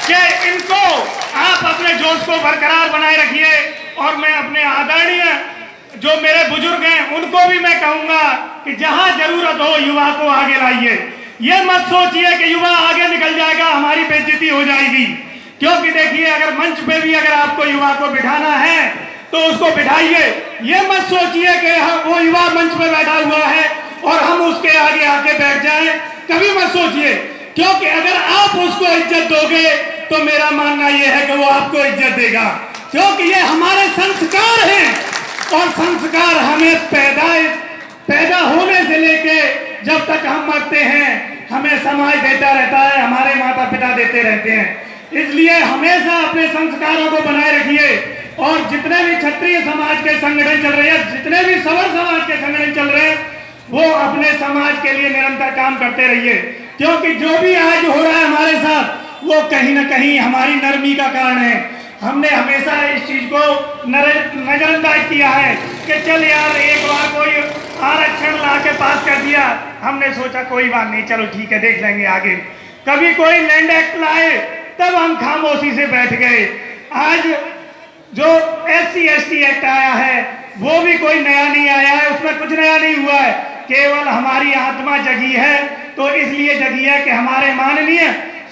कि इनको आप अपने जोश को बरकरार बनाए रखिए। और मैं अपने आदरणीय जो मेरे बुजुर्ग हैं उनको भी मैं कहूंगा कि जहां जरूरत हो युवा को आगे लाइए। ये मत सोचिए कि युवा आगे निकल जाएगा, हमारी बेइज्जती हो जाएगी। क्योंकि देखिए, अगर मंच पे भी अगर आपको युवा को बिठाना है तो उसको बिठाइए। ये मत सोचिए कि वो युवा मंच पे बैठा हुआ है और हम उसके आगे आके बैठ जाएं, कभी मत सोचिए। क्योंकि अगर आप उसको इज्जत दोगे तो मेरा मानना यह है कि वो आपको इज्जत देगा। क्योंकि ये हमारे संस्कार हैं और संस्कार हमें पैदा होने से लेके जब तक हम मरते हैं हमें समाज देता रहता है, हमारे माता पिता देते रहते हैं। इसलिए हमेशा अपने संस्कारों को बनाए रखिए। और जितने भी क्षत्रिय समाज के संगठन चल रहे हैं, जितने भी सवर समाज के संगठन चल रहे हैं, वो अपने समाज के लिए निरंतर काम करते रहिए। क्योंकि जो भी आज हो रहा है हमारे साथ वो कहीं ना कहीं हमारी नरमी का कारण है। हमने हमेशा इस चीज को नजरअंदाज किया है कि चल यार एक बार कोई आरक्षण ला के पास कर दिया, हमने सोचा कोई बात नहीं, चलो ठीक है देख लेंगे आगे। कभी कोई लैंड एक्ट लाए तब हम खामोशी से बैठ गए। आज जो SC ST एक्ट आया है वो भी कोई नया नहीं आया है, उसमें कुछ नया नहीं हुआ है, केवल हमारी आत्मा जगी है। तो इसलिए जगी है कि हमारे माननीय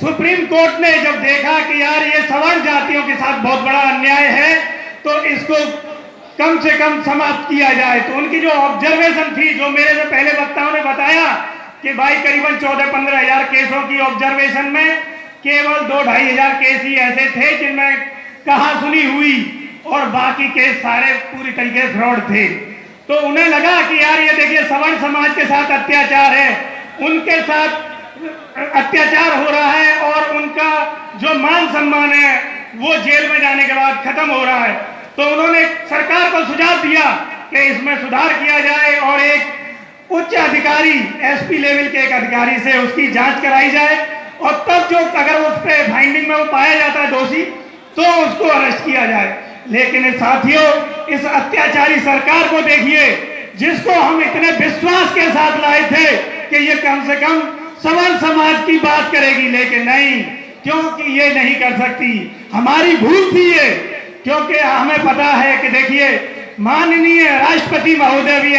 सुप्रीम कोर्ट ने जब देखा कि यार ये सवर्ण जातियों के साथ बहुत बड़ा अन्याय है तो इसको कम से कम समाप्त किया जाए, तो उनकी जो ऑब्जर्वेशन थी, जो मेरे से पहले वक्ताओं ने बताया कि भाई करीबन 14-15 हजार केसों की ऑब्जर्वेशन में केवल 2-2.5 हजार केस ही ऐसे थे जिनमें कहा सुनी हुई और बाकी केस सारे पूरी तरीके से फ्रॉड थे। तो उन्हें लगा कि यार ये देखिए सवर्ण समाज के साथ अत्याचार है, उनके साथ अत्याचार हो रहा है और उनका जो मान सम्मान है वो जेल में जाने के बाद खत्म हो रहा है। तो उन्होंने सरकार को सुझाव दिया कि इसमें सुधार किया जाए और एक उच्च अधिकारी SP लेवल के एक अधिकारी से उसकी जांच कराई जाए और तब जो अगर उस पर फाइंडिंग में वो पाया जाता है दोषी तो उसको अरेस्ट किया जाए। लेकिन साथियों, इस अत्याचारी सरकार को देखिए जिसको हम इतने विश्वास के साथ लाए थे कि ये कम से कम सवर्ण समाज की बात करेगी, लेकिन नहीं, क्योंकि ये नहीं कर सकती। हमारी भूल थी ये, क्योंकि हमें पता है कि देखिए माननीय राष्ट्रपति महोदय भी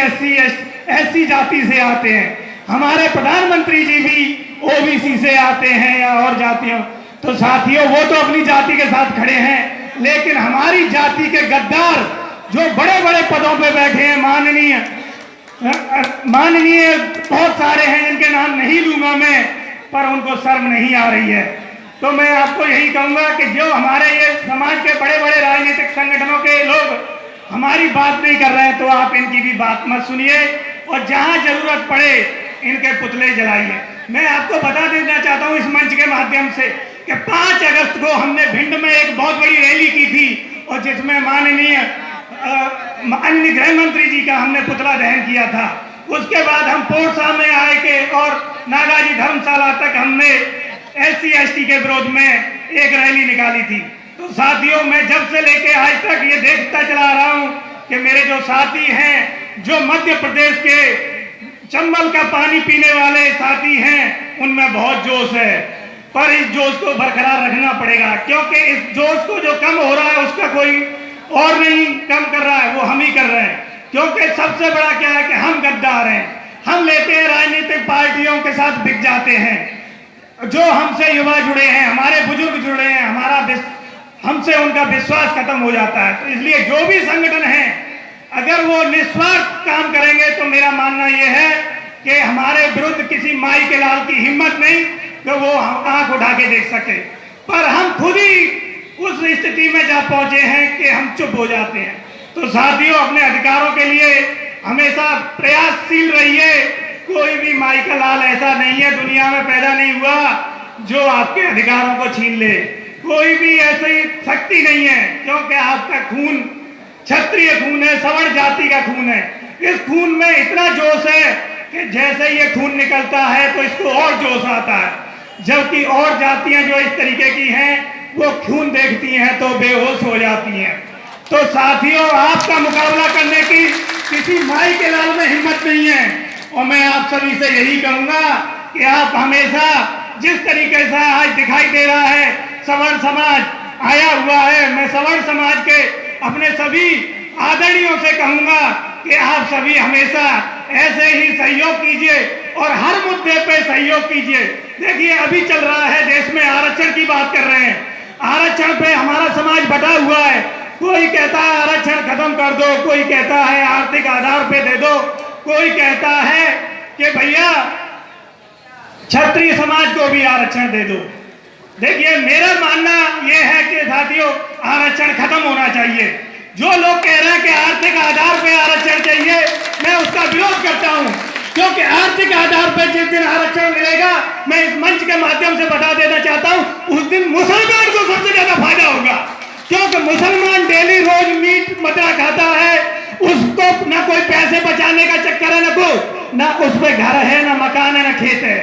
SC जाति से आते हैं, हमारे प्रधानमंत्री जी भी OBC से आते हैं या और जातियों। तो साथियों वो तो अपनी जाति के साथ खड़े हैं, लेकिन हमारी जाति के गद्दार जो बड़े बड़े पदों पे बैठे हैं, माननीय बहुत सारे हैं जिनके नाम नहीं लूंगा मैं, पर उनको शर्म नहीं आ रही है। तो मैं आपको यही कहूंगा कि जो हमारे ये समाज के बड़े बड़े राजनीतिक संगठनों के लोग हमारी बात नहीं कर रहे हैं तो आप इनकी भी बात मत सुनिए और जहां जरूरत पड़े इनके पुतले जलाइए। मैं आपको बता देना चाहता हूं इस मंच के माध्यम से कि 5 अगस्त को हमने भिंड में एक बहुत बड़ी रैली की थी और जिसमें माननीय गृह मंत्री जी का हमने पुतला दहन किया था। उसके बाद हम पोरसा में आए के और नागाजी धर्मशाला तक हमने SC ST के विरोध में एक रैली निकाली थी। तो साथियों, मैं जब से लेके आज तक ये देखता चला रहा हूं कि मेरे जो साथी हैं, जो मध्य प्रदेश के चंबल का पानी पीने वाले साथी हैं, उनमें बहुत जोश है, पर इस जोश को बरकरार रखना पड़ेगा। क्योंकि इस जोश को जो कम हो रहा है उसका कोई और नहीं कम कर रहा है, वो हम ही कर रहे हैं। क्योंकि सबसे बड़ा क्या है कि हम गद्दार हैं, हम लेते हैं राजनीतिक पार्टियों के साथ बिक जाते हैं। जो हमसे युवा जुड़े हैं, हमारे बुजुर्ग जुड़े हैं, हमसे उनका विश्वास खत्म हो जाता है। तो इसलिए जो भी संगठन है अगर वो निस्वार्थ काम करेंगे तो मेरा मानना यह है कि हमारे विरुद्ध किसी माई के लाल की हिम्मत नहीं कि वो आंख उठा के देख सके। पर हम खुद ही उस स्थिति में जा पहुंचे हैं कि हम चुप हो जाते हैं। तो साथियों, अपने अधिकारों के लिए हमेशा प्रयासशील रहिए। कोई भी माई का लाल ऐसा नहीं है दुनिया में पैदा नहीं हुआ जो आपके अधिकारों को छीन ले। कोई भी ऐसी शक्ति नहीं है, क्योंकि आपका खून क्षत्रिय खून है, सवर्ण जाति का खून है। इस खून में इतना जोश है कि जैसे ये खून निकलता है तो इसको और जोश आता है। जबकि और जातियां जो इस तरीके की हैं वो खून देखती हैं तो बेहोश हो जाती हैं। तो साथियों, आपका मुकाबला करने की किसी माई के लाल में हिम्मत नहीं है। और मैं आप सभी से यही कहूंगा कि आप हमेशा जिस तरीके से आज दिखाई दे रहा है सवर्ण समाज आया हुआ है। मैं सवर्ण समाज के अपने सभी आदरणीयों से कहूंगा कि आप सभी हमेशा ऐसे ही सहयोग कीजिए और हर मुद्दे पे सहयोग कीजिए। देखिए अभी चल रहा है देश में, आरक्षण की बात कर रहे हैं, आरक्षण पे हमारा समाज बटा हुआ है। कोई कहता है आरक्षण खत्म कर दो, कोई कहता है आर्थिक आधार पे दे दो, कोई कहता है कि भैया क्षत्रिय समाज को भी आरक्षण दे दो। देखिए मेरा मानना यह है कि साथियों आरक्षण खत्म होना चाहिए। जो लोग कह रहे हैं कि आर्थिक आधार पे आरक्षण चाहिए, मैं उसका विरोध करता हूं, क्योंकि आर्थिक आधार पे जिस दिन आरक्षण मिलेगा, मैं इस मंच के माध्यम से बता देना चाहता हूं, उस दिन मुसलमान को सबसे ज्यादा फायदा होगा। क्योंकि मुसलमान डेली रोज मीट मटन खाता है, उसको ना कोई पैसे बचाने का चक्कर है, ना उसमें घर है, ना मकान है, ना खेत है,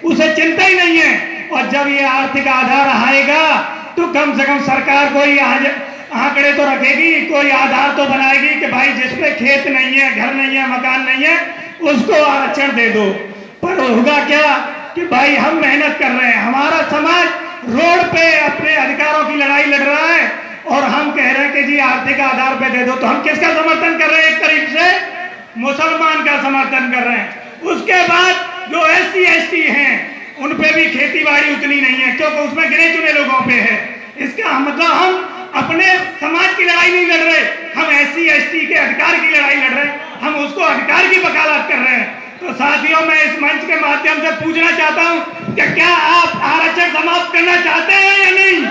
उसे चिंता ही नहीं है। और जब ये आर्थिक आधार आएगा तो कम से कम सरकार कोई आंकड़े तो रखेगी, कोई आधार तो बनाएगी कि भाई जिसपे खेत नहीं है, घर नहीं है, मकान नहीं है, उसको आरक्षण दे दो। पर होगा क्या कि भाई हम मेहनत कर रहे हैं, हमारा समाज रोड पे अपने अधिकारों की लड़ाई लड़ रहा है और हम कह रहे हैं कि जी आर्थिक आधार पे दे दो। तो हम किसका समर्थन कर रहे हैं? एक तरीके से मुसलमान का समर्थन कर रहे हैं। उसके बाद जो SC ST हैं उन पे भी खेती बाड़ी उतनी नहीं है, क्योंकि उसमें गिने चुने लोगों पे है। इसका मतलब हम अपने समाज की लड़ाई नहीं लड़ रहे, हम SC ST के अधिकार की लड़ाई लड़ रहे हैं, हम उसको अधिकार की वकालत कर रहे हैं। तो साथियों मैं इस मंच के माध्यम से पूछना चाहता हूं कि क्या आप आरक्षण समाप्त करना चाहते हैं या नहीं?